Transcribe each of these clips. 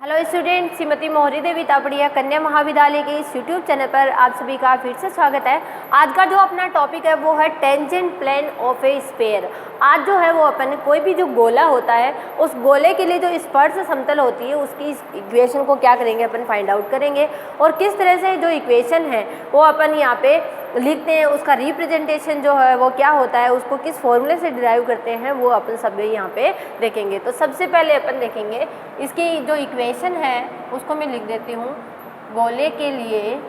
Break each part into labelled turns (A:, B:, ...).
A: Hello student, Shrimati मोहरी देवी तापड़िया कन्या महाविद्यालय के इस यूट्यूब चैनल पर आप सभी का फिर से स्वागत है। आज का जो अपना टॉपिक है वो है tangent plane of a sphere. आज जो है वो अपन कोई भी जो गोला होता है उस गोले के लिए जो स्पर्श समतल होती है उसकी इक्वेशन को क्या करेंगे, अपन फाइंड आउट करेंगे और किस तरह से जो इक्वेशन है वो अपन यहाँ पे लिखते हैं, उसका रिप्रेजेंटेशन जो है वो क्या होता है, उसको किस फॉर्मूले से डिराइव करते हैं, वो अपन सब यहाँ पे देखेंगे। तो सबसे पहले अपन देखेंगे इसकी जो इक्वेशन है उसको मैं लिख देती हूँ। गोले के लिए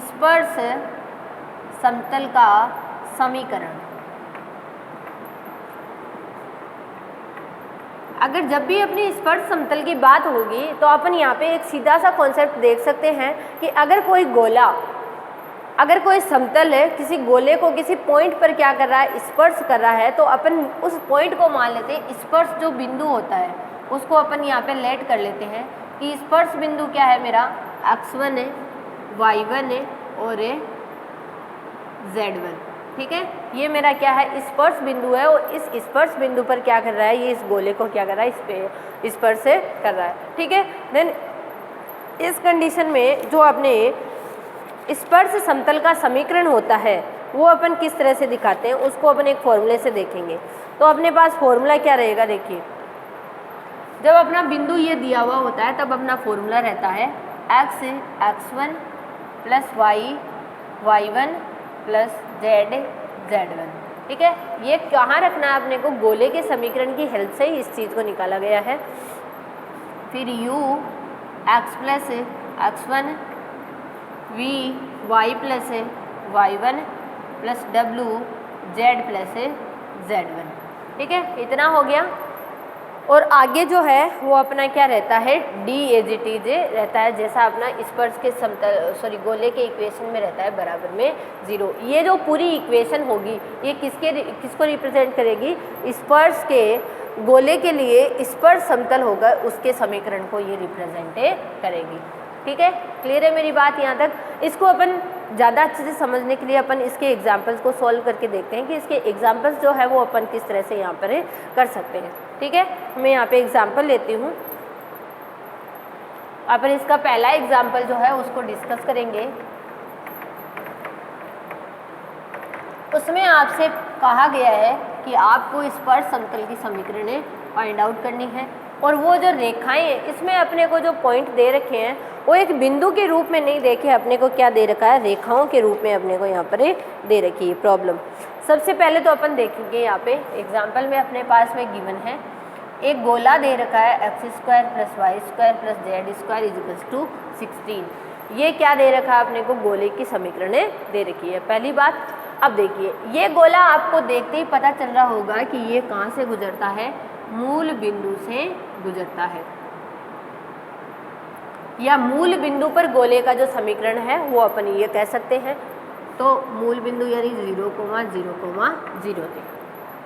A: स्पर्श समतल का समीकरण। अगर जब भी अपनी स्पर्श समतल की बात होगी तो अपन यहाँ पे एक सीधा सा कॉन्सेप्ट देख सकते हैं कि अगर कोई गोला, अगर कोई समतल है, किसी गोले को किसी पॉइंट पर क्या कर रहा है, स्पर्श कर रहा है, तो अपन उस पॉइंट को मान लेते हैं, स्पर्श जो बिंदु होता है उसको अपन यहाँ पे लेट कर लेते हैं कि स्पर्श बिंदु क्या है, मेरा x1 है, y1 है और z1। ठीक है, ये मेरा क्या है, स्पर्श बिंदु है और इस स्पर्श बिंदु पर क्या कर रहा है, ये इस गोले को क्या कर रहा है, इस पे स्पर्श से कर रहा है। ठीक है, देन इस कंडीशन में जो अपने स्पर्श समतल का समीकरण होता है वो अपन किस तरह से दिखाते हैं उसको अपन एक फॉर्मूले से देखेंगे। तो अपने पास फॉर्मूला क्या रहेगा, देखिए जब अपना बिंदु ये दिया हुआ होता है तब अपना फॉर्मूला रहता है x1 plus y1 plus z1। ठीक है, ये कहाँ रखना है अपने को, गोले के समीकरण की हेल्प से ही इस चीज़ को निकाला गया है। फिर u x plus x1 v y plus y1 plus w z plus z1। ठीक है, इतना हो गया। और आगे जो है वो अपना क्या रहता है, डी एज इट इज रहता है, जैसा अपना स्पर्श के समतल गोले के इक्वेशन में रहता है, बराबर में 0। ये जो पूरी इक्वेशन होगी ये किसको रिप्रेजेंट करेगी, स्पर्श के गोले के लिए स्पर्श समतल होगा उसके समीकरण को ये रिप्रेजेंट करेगी। ठीक है, क्लियर है मेरी बात यहाँ तक। इसको अपन ज़्यादा अच्छे से समझने के लिए अपन इसके एग्जाम्पल्स को सॉल्व करके देखते हैं कि इसके एग्जाम्पल्स जो है वो अपन किस तरह से यहाँ पर कर सकते हैं। ठीक है, मैं यहाँ पे एग्जाम्पल लेती हूँ। अपन इसका पहला एग्जाम्पल जो है उसको डिस्कस करेंगे। उसमें आपसे कहा गया है कि आपको स्पर्श समतल की समीकरण फाइंड आउट करनी है और वो जो रेखाएं हैं इसमें अपने को जो पॉइंट दे रखे हैं वो एक बिंदु के रूप में नहीं देखे, अपने को क्या दे रखा है, रेखाओं के रूप में अपने को यहाँ पर दे रखी है प्रॉब्लम। सबसे पहले तो अपन देखेंगे यहाँ पे एग्जाम्पल में अपने पास में गिवन है एक गोला दे रखा है x² plus y² plus z² equals to 16। ये क्या दे रखा है अपने को, गोले की समीकरण दे रखी है, पहली बात। अब देखिए ये गोला आपको देखते ही पता चल रहा होगा कि ये कहाँ से गुजरता है, मूल बिंदु से गुजरता है, या मूल बिंदु पर गोले का जो समीकरण है वो अपन ये कह सकते हैं। तो मूल बिंदु यानी 0,0,0 थे।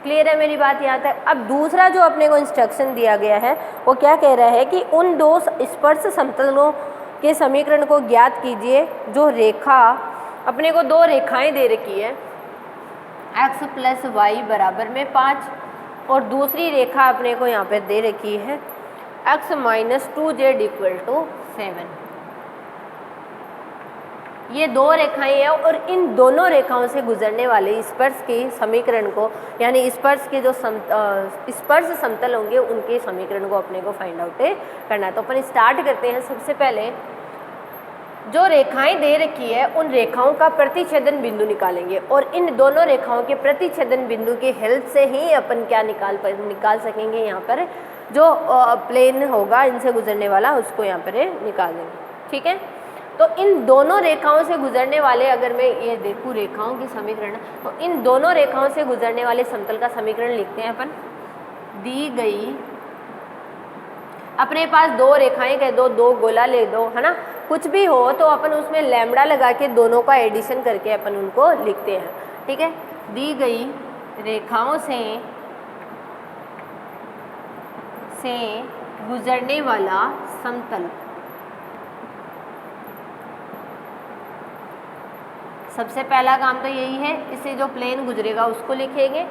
A: क्लियर है मेरी बात यहाँ तक। अब दूसरा जो अपने को इंस्ट्रक्शन दिया गया है वो क्या कह रहा है कि उन दो स्पर्श समतलों के समीकरण को ज्ञात कीजिए जो रेखा, अपने को दो रेखाएं दे रखी है x प्लस वाई बराबर में 5 और दूसरी रेखा अपने को यहाँ पे दे रखी है x minus 2z equal to 7। ये दो रेखाएं हैं और इन दोनों रेखाओं से गुजरने वाले स्पर्श के समीकरण को, यानी स्पर्श के जो स्पर्श समतल होंगे उनके समीकरण को अपने को फाइंड आउट करना है। तो अपन स्टार्ट करते हैं। सबसे पहले जो रेखाएं दे रखी है उन रेखाओं का प्रतिच्छेदन बिंदु निकालेंगे और इन दोनों रेखाओं के प्रतिच्छेदन बिंदु की हेल्प से ही अपन क्या निकाल सकेंगे, यहाँ पर जो प्लेन होगा इनसे गुजरने वाला उसको यहाँ पर निकाल देंगे। ठीक है, तो इन दोनों रेखाओं से गुजरने वाले, अगर मैं ये देखूँ रेखाओं की समीकरण, तो इन दोनों रेखाओं से गुजरने वाले समतल का समीकरण लिखते हैं अपन। दी गई अपने पास दो रेखाएं कह दो, दो गोला ले दो, है ना, कुछ भी हो तो अपन उसमें लैम्बडा लगा के दोनों का एडिशन करके अपन उनको लिखते हैं। ठीक है, दी गई रेखाओं से गुजरने वाला समतल, सबसे पहला काम तो यही है, इससे जो प्लेन गुजरेगा उसको लिखेंगे।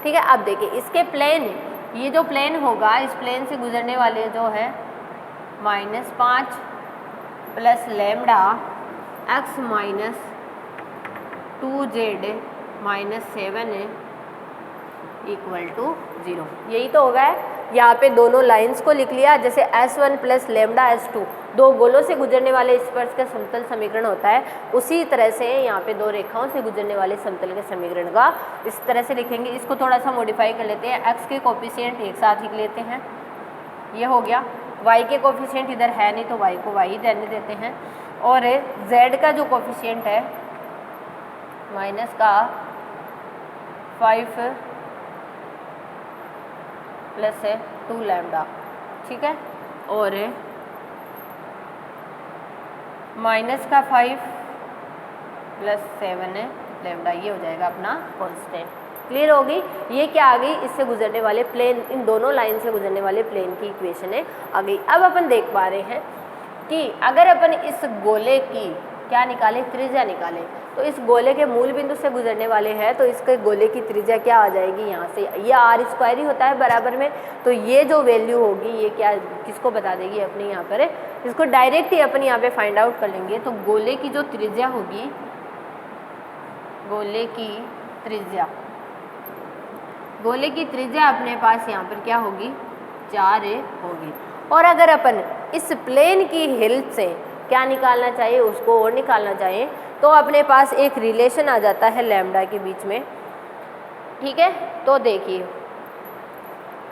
A: ठीक है, अब देखिए इसके प्लेन ये जो प्लेन होगा इस प्लेन से गुजरने वाले जो है -5 plus lambda x minus 2z minus 7 equal to 0। यही तो होगा है। यहाँ पे दोनों लाइंस को लिख लिया, जैसे S1 प्लस लैम्डा S2 दो गोलों से गुजरने वाले स्पर्श का समतल समीकरण होता है, उसी तरह से यहाँ पे दो रेखाओं से गुजरने वाले समतल के समीकरण का इस तरह से लिखेंगे। इसको थोड़ा सा मॉडिफाई कर लेते हैं, x के कोफिशिएंट एक साथ लिख लेते हैं, ये हो गया। y के कोफिशिएंट इधर है नहीं तो y को y रहने देते हैं, और z का जो कोफिशिएंट है माइनस का 5 प्लस 2 लैम्डा, ठीक है, और माइनस का 5 प्लस 7 लैम्डा, ये हो जाएगा अपना कांस्टेंट। क्लियर होगी? ये क्या आ गई, इससे गुजरने वाले प्लेन, इन दोनों लाइन से गुजरने वाले प्लेन की इक्वेशन है आ गई। अब अपन देख पा रहे हैं कि अगर अपन इस गोले की क्या निकाले, त्रिज्या निकाले, तो इस गोले के मूल बिंदु से गुजरने वाले हैं, तो इसके गोले की त्रिज्या क्या आ जाएगी, यहाँ से ये r² ही होता है बराबर में, तो ये जो वैल्यू होगी ये क्या किसको बता देगी अपने यहाँ पर, इसको डायरेक्ट ही अपन यहाँ पे फाइंड आउट कर लेंगे। तो गोले की जो त्रिज्या होगी, गोले की त्रिज्या, गोले की त्रिज्या अपने पास यहाँ पर क्या होगी, 4 होगी। और अगर अपन इस प्लेन की हेल्प से क्या निकालना चाहिए, उसको और निकालना चाहिए, तो अपने पास एक रिलेशन आ जाता है लैम्डा के बीच में, ठीक है। तो देखिए,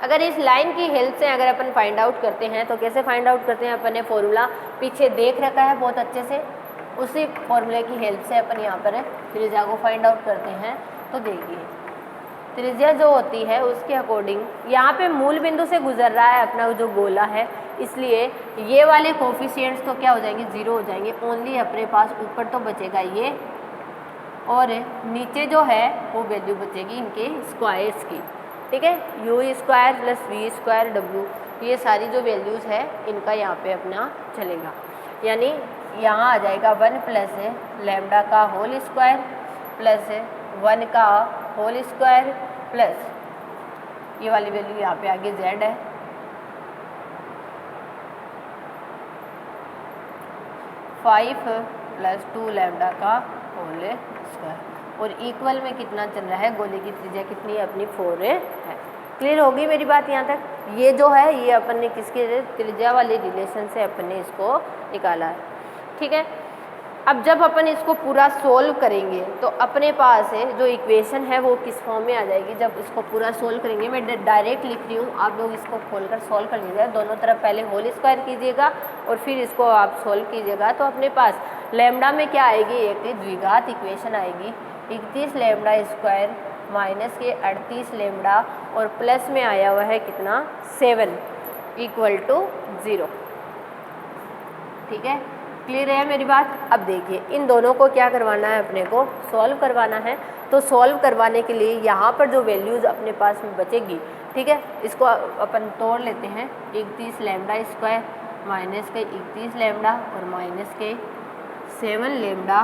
A: अगर इस लाइन की हेल्प से अगर अपन फाइंड आउट करते हैं तो कैसे फाइंड आउट करते हैं, अपन ने फॉर्मूला पीछे देख रखा है बहुत अच्छे से, उसी फॉर्मूले की हेल्प से अपन यहाँ पर त्रिज्या को फाइंड आउट करते हैं। तो देखिए, त्रिज्या जो होती है उसके अकॉर्डिंग यहाँ पे मूल बिंदु से गुजर रहा है अपना जो गोला है, इसलिए ये वाले कोफिशिएंट्स तो क्या हो जाएंगे, 0 हो जाएंगे। ओनली अपने पास ऊपर तो बचेगा ये, और नीचे जो है वो वैल्यू बचेगी इनके स्क्वायर्स की, ठीक है, u² प्लस v² w, ये सारी जो वैल्यूज़ है इनका यहाँ पे अपना चलेगा। यानी यहाँ आ जाएगा 1 प्लस लैम्डा का होल स्क्वायर प्लस 1 का होल स्क्वायर प्लस ये वाली वैल्यू यहाँ पे आगे z है, फाइव प्लस 2 लैम्डा का होल स्क्वायर, और इक्वल में कितना चल रहा है, गोले की त्रिज्या कितनी है अपनी 4 है। क्लियर होगी मेरी बात यहाँ तक? ये जो है ये अपन ने किसके त्रिज्या वाले रिलेशन से अपन ने इसको निकाला है, ठीक है। अब जब अपन इसको पूरा सोल्व करेंगे तो अपने पास है जो इक्वेशन है वो किस फॉर्म में आ जाएगी, जब इसको पूरा सोल्व करेंगे, मैं डायरेक्ट लिख रही हूँ, आप लोग इसको खोलकर सोल्व कर लीजिएगा, दोनों तरफ पहले होल स्क्वायर कीजिएगा और फिर इसको आप सोल्व कीजिएगा। तो अपने पास लैम्डा में क्या आएगी, एक द्विघात इक्वेशन आएगी, 31 लैम्डा स्क्वायर माइनस के 38 लैम्डा और प्लस में आया हुआ है कितना 7 इक्वल टू 0, ठीक है। क्लियर है मेरी बात? अब देखिए, इन दोनों को क्या करवाना है, अपने को सॉल्व करवाना है। तो सॉल्व करवाने के लिए यहाँ पर जो वैल्यूज़ अपने पास में बचेगी, ठीक है, इसको अपन तोड़ लेते हैं, 31 लैम्डा स्क्वायर माइनस के 31 लैम्डा और माइनस के 7 लैम्डा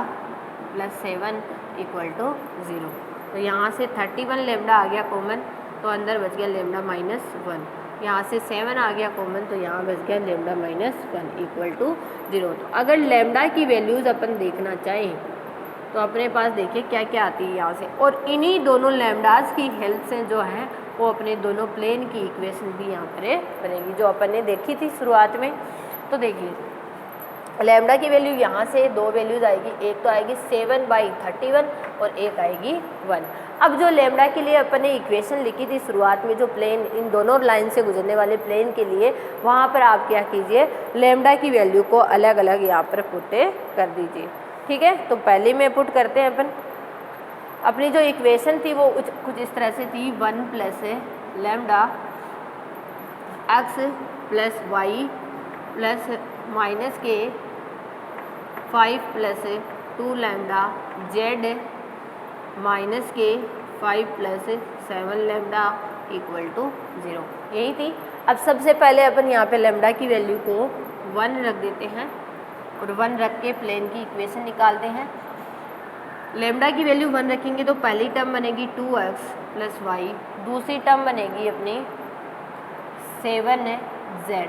A: प्लस 7 इक्वल टू 0। तो यहाँ से 31 लैम्डा आ गया कॉमन, तो अंदर बच गया लैम्डा माइनस 1, यहाँ से 7 आ गया कॉमन, तो यहाँ बच गया लैम्डा माइनस 1 इक्वल टू 0। तो अगर लैम्डा की वैल्यूज़ अपन देखना चाहें तो अपने पास देखिए क्या क्या आती है यहाँ से, और इन्हीं दोनों लैम्डास की हेल्प से जो है वो अपने दोनों प्लेन की इक्वेशन भी यहाँ पर बनेगी जो अपन ने देखी थी शुरुआत में। तो देखिए, लैम्डा की वैल्यू यहाँ से दो वैल्यूज आएगी, एक तो आएगी 7/31 और एक आएगी 1। अब जो लैम्डा के लिए अपन ने इक्वेशन लिखी थी शुरुआत में, जो प्लेन इन दोनों लाइन से गुजरने वाले प्लेन के लिए, वहाँ पर आप क्या कीजिए, लैम्डा की वैल्यू को अलग अलग यहाँ पर पुट कर दीजिए, ठीक है। तो पहले में पुट करते हैं अपन, अपनी जो इक्वेशन थी वो कुछ इस तरह से थी, 1 plus lambda x plus y plus minus के 5 प्लस 2 लैम्डा z माइनस के 5 प्लस 7 लैम्डा इक्वल टू 0, यही थी। अब सबसे पहले अपन यहाँ पे लैम्डा की वैल्यू को 1 रख देते हैं और 1 रख के प्लेन की इक्वेशन निकालते हैं। लैम्डा की वैल्यू 1 रखेंगे तो पहली टर्म बनेगी 2x प्लस वाई, दूसरी टर्म बनेगी अपनी 7z,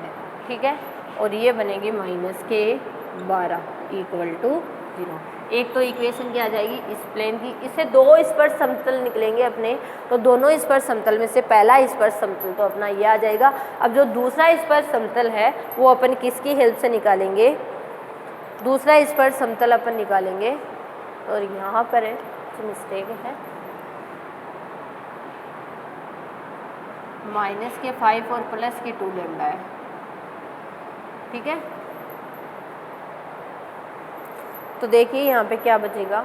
A: ठीक है, और ये बनेगी -k12 इक्वल टू 0। एक तो इक्वेशन क्या आ जाएगी इस प्लेन की, इससे दो स्पर्श समतल निकलेंगे अपने, तो दोनों स्पर्श समतल में से पहला स्पर्श समतल तो अपना ये आ जाएगा। अब जो दूसरा स्पर्श समतल है वो अपन किसकी हेल्प से निकालेंगे, दूसरा स्पर्श समतल अपन निकालेंगे, और यहाँ पर है जो मिस्टेक है -k5 और +k2 लैम्डा है, ठीक है। तो देखिए यहाँ पे क्या बचेगा,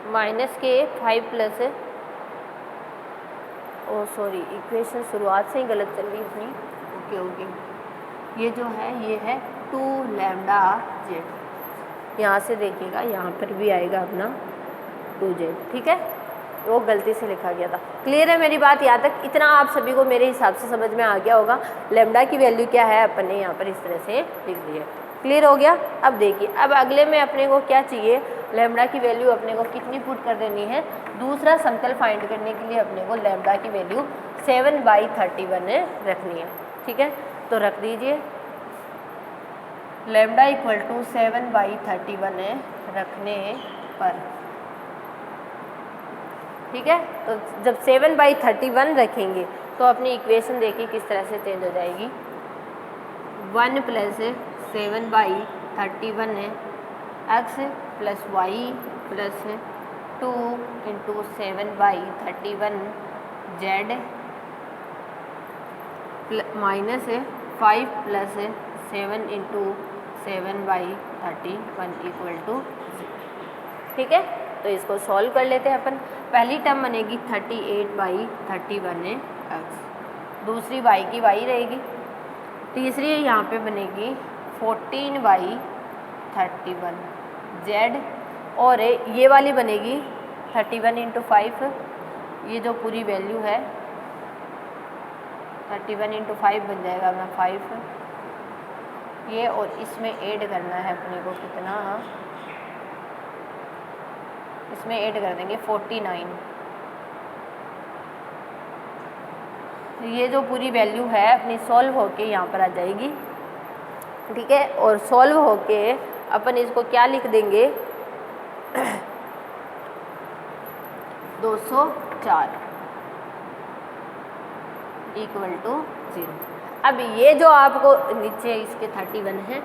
A: -k5 प्लस, ओ सॉरी इक्वेशन शुरुआत से ही गलत चल रही अपनी, ओके, ये जो है ये है 2 लैम्डा जेड, यहाँ से देखिएगा यहाँ पर भी आएगा अपना 2z, ठीक है, वो गलती से लिखा गया था। क्लियर है मेरी बात यहाँ तक? इतना आप सभी को मेरे हिसाब से समझ में आ गया होगा। लैम्डा की वैल्यू क्या है अपन ने यहाँ पर इस तरह से लिख दी है। क्लियर हो गया? अब देखिए, अब अगले में अपने को क्या चाहिए, लैम्डा की वैल्यू अपने को कितनी पुट कर देनी है, दूसरा समतल फाइंड करने के लिए अपने को लैम्डा की वैल्यू 7/31 रखनी है, ठीक है। तो रख दीजिए लैम्डा इक्वल टू 7/31 रखने पर, ठीक है। तो जब 7/31 रखेंगे तो अपनी इक्वेशन देखिए किस तरह से चेंज हो जाएगी, 1 + 7/31 x + y + 2 × 7/31 z -5 + 7 × 7/31 equal to, ठीक है। तो इसको सॉल्व कर लेते हैं अपन। पहली टर्म बनेगी 38/31 x, दूसरी y की y रहेगी, तीसरी यहाँ पे बनेगी 14/31 z, और ये वाली बनेगी 31 × 5, ये जो पूरी वैल्यू है 31 × 5 बन जाएगा अपना 5 ये, और इसमें ऐड करना है अपने को कितना, इसमें ऐड कर देंगे 49। ये जो पूरी वैल्यू है अपनी सॉल्व होके यहाँ पर आ जाएगी, ठीक है। और सॉल्व होके अपन इसको क्या लिख देंगे 204 इक्वल टू 0। अब ये जो आपको नीचे इसके 31 है,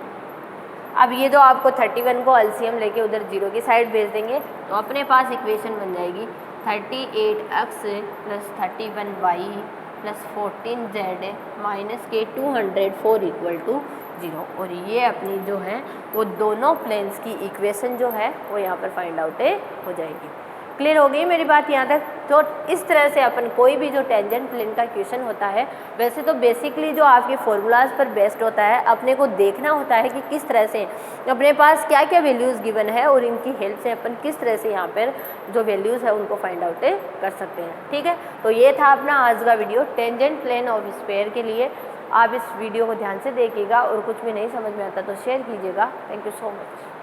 A: अब ये जो आपको 31 को एलसीएम लेके उधर 0 की साइड भेज देंगे तो अपने पास इक्वेशन बन जाएगी 38x + 31y + 14z -k204 equal to 0। और ये अपनी जो है वो दोनों प्लेन्स की इक्वेशन जो है वो यहाँ पर फाइंड आउट हो जाएगी। क्लियर हो गई मेरी बात यहाँ तक? तो इस तरह से अपन कोई भी जो टेंजेंट प्लेन का क्वेश्चन होता है, वैसे तो बेसिकली जो आपके फॉर्मूलाज पर बेस्ड होता है, अपने को देखना होता है कि किस तरह से अपने पास क्या क्या वैल्यूज़ गिवन है और इनकी हेल्प से अपन किस तरह से यहाँ पर जो वैल्यूज़ है उनको फाइंड आउट कर सकते हैं, ठीक है। तो ये था अपना आज का video tangent plane of sphere के लिए। आप इस वीडियो को ध्यान से देखिएगा और कुछ भी नहीं समझ में आता तो शेयर कीजिएगा। Thank you so much.